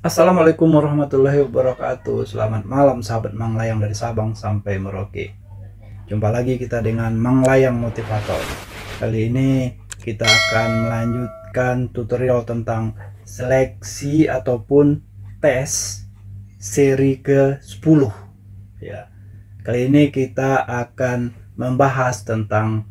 Assalamualaikum warahmatullahi wabarakatuh. Selamat malam sahabat Mang Layang dari Sabang sampai Merauke. Jumpa lagi kita dengan Mang Layang Motivator. Kali ini kita akan melanjutkan tutorial tentang seleksi ataupun tes seri ke-10 ya. Kali ini kita akan membahas tentang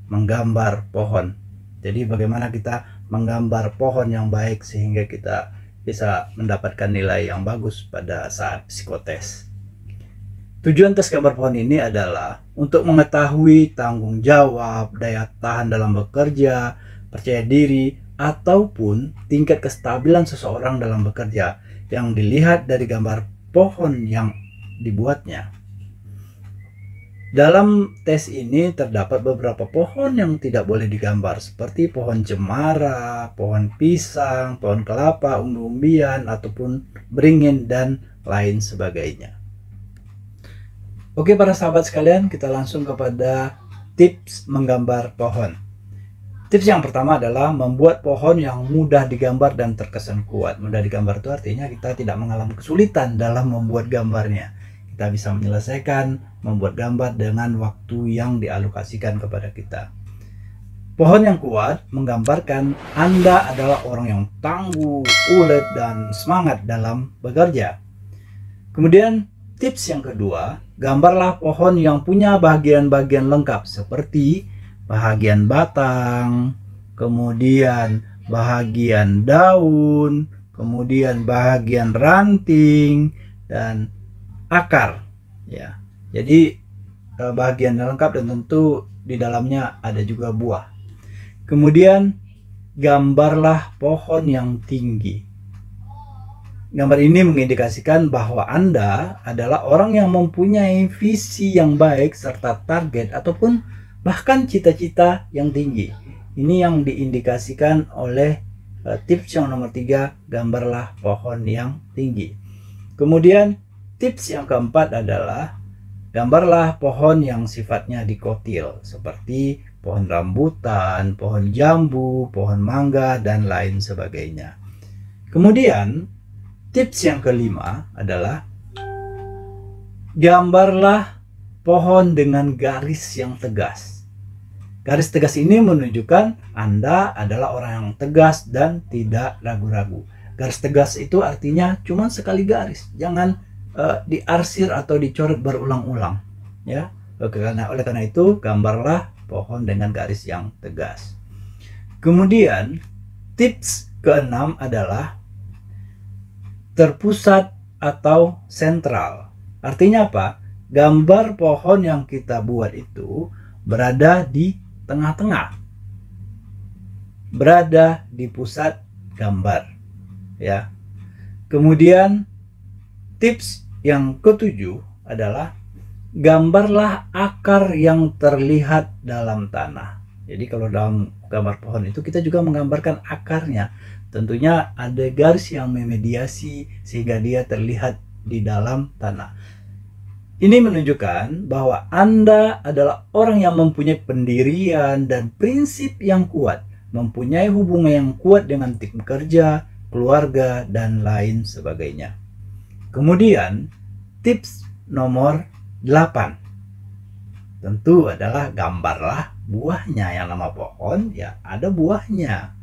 menggambar pohon. Jadi bagaimana kita menggambar pohon yang baik sehingga kita bisa mendapatkan nilai yang bagus pada saat psikotes. Tujuan tes gambar pohon ini adalah untuk mengetahui tanggung jawab, daya tahan dalam bekerja, percaya diri, ataupun tingkat kestabilan seseorang dalam bekerja yang dilihat dari gambar pohon yang dibuatnya. Dalam tes ini terdapat beberapa pohon yang tidak boleh digambar seperti pohon cemara, pohon pisang, pohon kelapa, umbi-umbian, ataupun beringin dan lain sebagainya. Oke para sahabat sekalian, kita langsung kepada tips menggambar pohon. Tips yang pertama adalah membuat pohon yang mudah digambar dan terkesan kuat. Mudah digambar itu artinya kita tidak mengalami kesulitan dalam membuat gambarnya. Kita bisa menyelesaikan membuat gambar dengan waktu yang dialokasikan kepada kita. Pohon yang kuat menggambarkan Anda adalah orang yang tangguh, ulet, dan semangat dalam bekerja. Kemudian tips yang kedua, gambarlah pohon yang punya bagian-bagian lengkap seperti bagian batang, kemudian bagian daun, kemudian bagian ranting, dan akar ya. Jadi bagian lengkap dan tentu di dalamnya ada juga buah. Kemudian gambarlah pohon yang tinggi. Gambar ini mengindikasikan bahwa Anda adalah orang yang mempunyai visi yang baik serta target ataupun bahkan cita-cita yang tinggi. Ini yang diindikasikan oleh tips yang nomor 3, gambarlah pohon yang tinggi. Kemudian tips yang keempat adalah gambarlah pohon yang sifatnya dikotil seperti pohon rambutan, pohon jambu, pohon mangga, dan lain sebagainya. Kemudian tips yang kelima adalah gambarlah pohon dengan garis yang tegas. Garis tegas ini menunjukkan Anda adalah orang yang tegas dan tidak ragu-ragu. Garis tegas itu artinya cuma sekali garis, jangan diarsir atau dicoret berulang-ulang ya. Oleh karena itu gambarlah pohon dengan garis yang tegas. Kemudian tips keenam adalah terpusat atau sentral. Artinya apa? Gambar pohon yang kita buat itu berada di tengah-tengah, berada di pusat gambar ya. Kemudian tips yang ketujuh adalah gambarlah akar yang terlihat dalam tanah. Jadi kalau dalam gambar pohon itu kita juga menggambarkan akarnya. Tentunya ada garis yang memediasi sehingga dia terlihat di dalam tanah. Ini menunjukkan bahwa Anda adalah orang yang mempunyai pendirian dan prinsip yang kuat, mempunyai hubungan yang kuat dengan tim kerja, keluarga, dan lain sebagainya. Kemudian tips nomor 8 tentu adalah gambarlah buahnya. Yang nama pohon ya ada buahnya.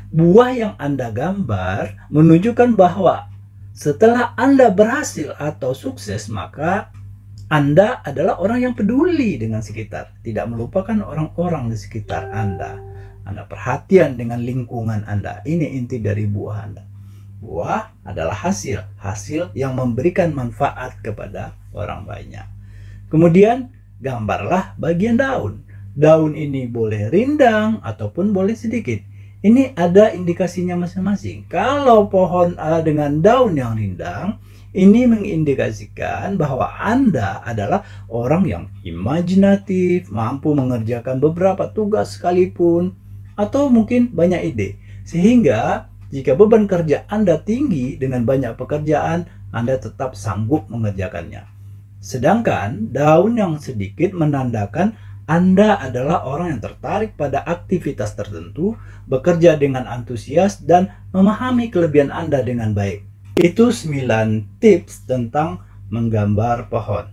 Buah yang Anda gambar menunjukkan bahwa setelah Anda berhasil atau sukses, maka Anda adalah orang yang peduli dengan sekitar, tidak melupakan orang-orang di sekitar Anda. Anda perhatian dengan lingkungan Anda. Ini inti dari buah Anda. Buah adalah hasil yang memberikan manfaat kepada orang banyak. Kemudian gambarlah bagian daun. Daun ini boleh rindang ataupun boleh sedikit. Ini ada indikasinya masing-masing. Kalau pohon dengan daun yang rindang, ini mengindikasikan bahwa Anda adalah orang yang imajinatif, mampu mengerjakan beberapa tugas sekalipun, atau mungkin banyak ide. Sehingga jika beban kerja Anda tinggi dengan banyak pekerjaan, Anda tetap sanggup mengerjakannya. Sedangkan daun yang sedikit menandakan Anda adalah orang yang tertarik pada aktivitas tertentu, bekerja dengan antusias, dan memahami kelebihan Anda dengan baik. Itu 9 tips tentang menggambar pohon.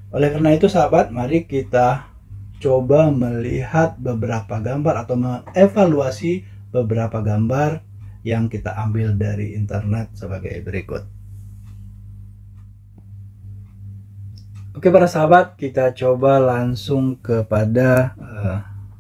Oleh karena itu sahabat, mari kita coba melihat beberapa gambar atau mengevaluasi beberapa gambar yang kita ambil dari internet sebagai berikut. Oke para sahabat, kita coba langsung kepada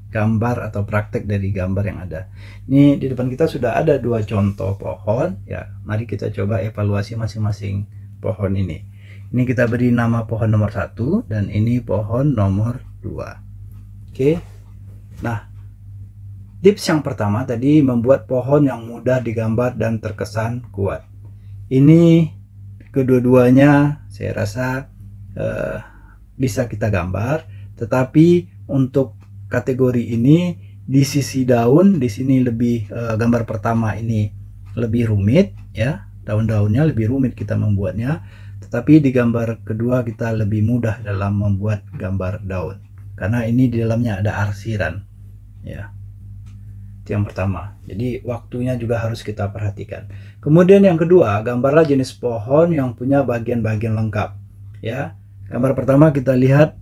gambar atau praktek dari gambar yang ada. Ini di depan kita sudah ada 2 contoh pohon ya. Mari kita coba evaluasi masing-masing pohon ini. Ini kita beri nama pohon nomor 1 dan ini pohon nomor 2. Oke. Nah, tips yang pertama tadi membuat pohon yang mudah digambar dan terkesan kuat. Ini kedua-duanya saya rasa bisa kita gambar, tetapi untuk kategori ini di sisi daun di sini lebih gambar pertama ini lebih rumit ya, daun-daunnya lebih rumit kita membuatnya, tetapi di gambar kedua kita lebih mudah dalam membuat gambar daun karena ini di dalamnya ada arsiran ya. Itu yang pertama, jadi waktunya juga harus kita perhatikan. Kemudian yang kedua, gambarlah jenis pohon yang punya bagian-bagian lengkap ya. Gambar pertama kita lihat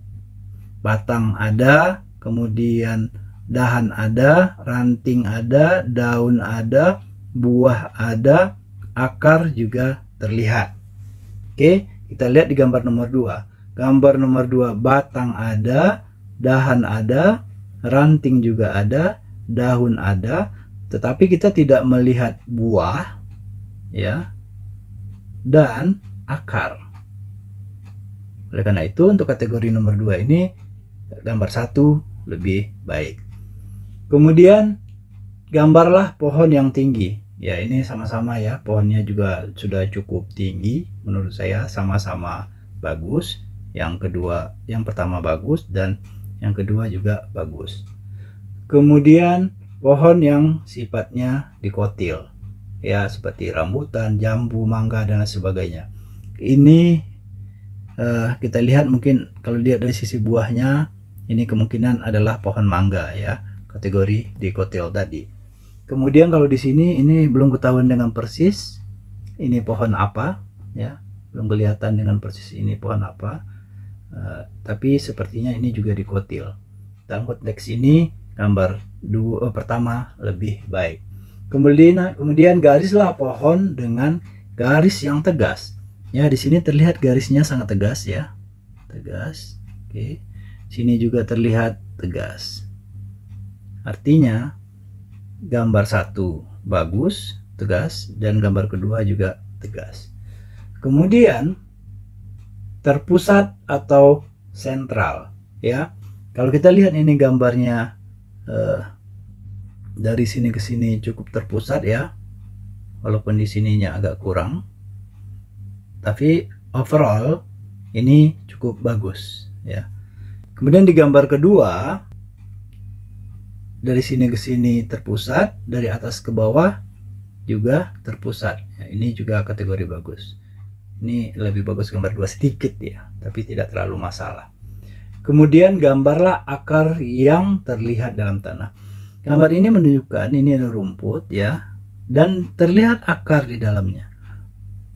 batang ada, kemudian dahan ada, ranting ada, daun ada, buah ada, akar juga terlihat. Oke, kita lihat di gambar nomor 2. Gambar nomor 2, batang ada, dahan ada, ranting juga ada, daun ada, tetapi kita tidak melihat buah ya dan akar. Oleh karena itu untuk kategori nomor 2 ini gambar 1 lebih baik. Kemudian gambarlah pohon yang tinggi. Ya, ini sama-sama ya, pohonnya juga sudah cukup tinggi menurut saya, sama-sama bagus. Yang pertama bagus dan yang kedua juga bagus. Kemudian pohon yang sifatnya dikotil. Ya, seperti rambutan, jambu, mangga dan sebagainya. Ini kita lihat mungkin kalau lihat dari sisi buahnya ini kemungkinan adalah pohon mangga ya, kategori dikotil tadi. Kemudian kalau di sini ini belum ketahuan dengan persis ini pohon apa ya, belum kelihatan dengan persis ini pohon apa, tapi sepertinya ini juga dikotil. Dalam konteks ini gambar pertama lebih baik. Kemudian garislah pohon dengan garis yang tegas. Ya, di sini terlihat garisnya sangat tegas ya. Tegas. Oke. Sini juga terlihat tegas. Artinya gambar 1 bagus, tegas, dan gambar kedua juga tegas. Kemudian terpusat atau sentral ya. Kalau kita lihat ini gambarnya dari sini ke sini cukup terpusat ya. Walaupun di sininya agak kurang. Tapi overall ini cukup bagus ya. Kemudian di gambar kedua dari sini ke sini terpusat, dari atas ke bawah juga terpusat ya, ini juga kategori bagus. Ini lebih bagus gambar 2 sedikit ya, tapi tidak terlalu masalah. Kemudian gambarlah akar yang terlihat dalam tanah. Gambar ini menunjukkan ini ada rumput ya, dan terlihat akar di dalamnya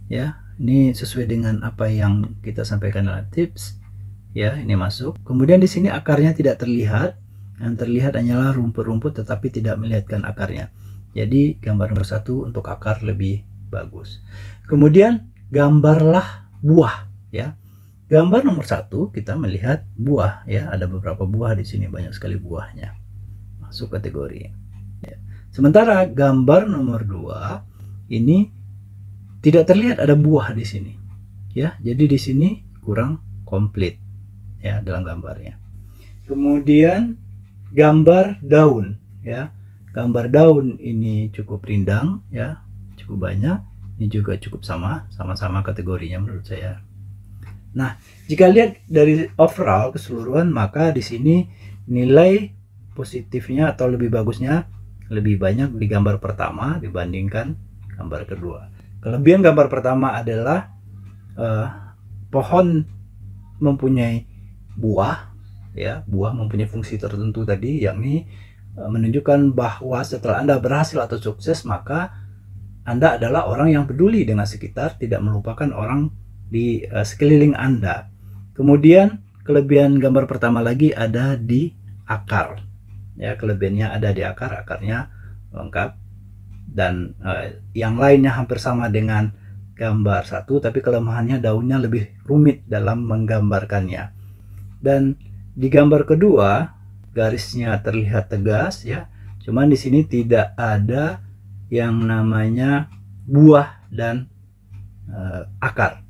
ya. Ini sesuai dengan apa yang kita sampaikan dalam tips ya, ini masuk. Kemudian di sini akarnya tidak terlihat, yang terlihat hanyalah rumput-rumput tetapi tidak melihatkan akarnya. Jadi gambar nomor 1 untuk akar lebih bagus. Kemudian gambarlah buah ya. Gambar nomor 1 kita melihat buah ya, ada beberapa buah di sini, banyak sekali buahnya, masuk kategori ya. Sementara gambar nomor 2 ini tidak terlihat ada buah di sini ya, jadi di sini kurang komplit ya dalam gambarnya. Kemudian gambar daun ya, gambar daun ini cukup rindang ya, cukup banyak, ini juga cukup sama-sama kategorinya menurut saya. Nah, jika lihat dari overall keseluruhan, maka di sini nilai positifnya atau lebih bagusnya lebih banyak di gambar pertama dibandingkan gambar kedua. Kelebihan gambar pertama adalah pohon mempunyai buah ya, buah mempunyai fungsi tertentu tadi, yakni menunjukkan bahwa setelah Anda berhasil atau sukses, maka Anda adalah orang yang peduli dengan sekitar, tidak melupakan orang di sekeliling Anda. Kemudian kelebihan gambar pertama lagi ada di akar. Ya, kelebihannya ada di akar, akarnya lengkap, dan yang lainnya hampir sama dengan gambar satu, tapi kelemahannya daunnya lebih rumit dalam menggambarkannya. Dan di gambar kedua garisnya terlihat tegas ya, cuman di sini tidak ada yang namanya buah dan akar.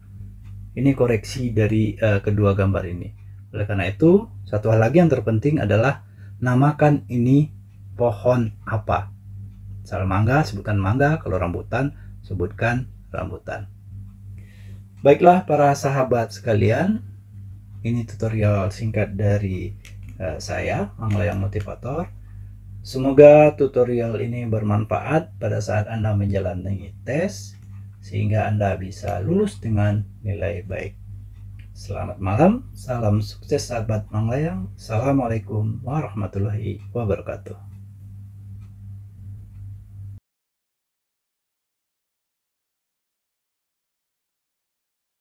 Ini koreksi dari kedua gambar ini. Oleh karena itu, satu hal lagi yang terpenting adalah namakan ini pohon apa. Misal mangga, sebutkan mangga. Kalau rambutan, sebutkan rambutan. Baiklah para sahabat sekalian, ini tutorial singkat dari saya, Manglayang Motivator. Semoga tutorial ini bermanfaat pada saat Anda menjalani tes, sehingga Anda bisa lulus dengan nilai baik. Selamat malam, salam sukses sahabat Manglayang. Assalamualaikum warahmatullahi wabarakatuh.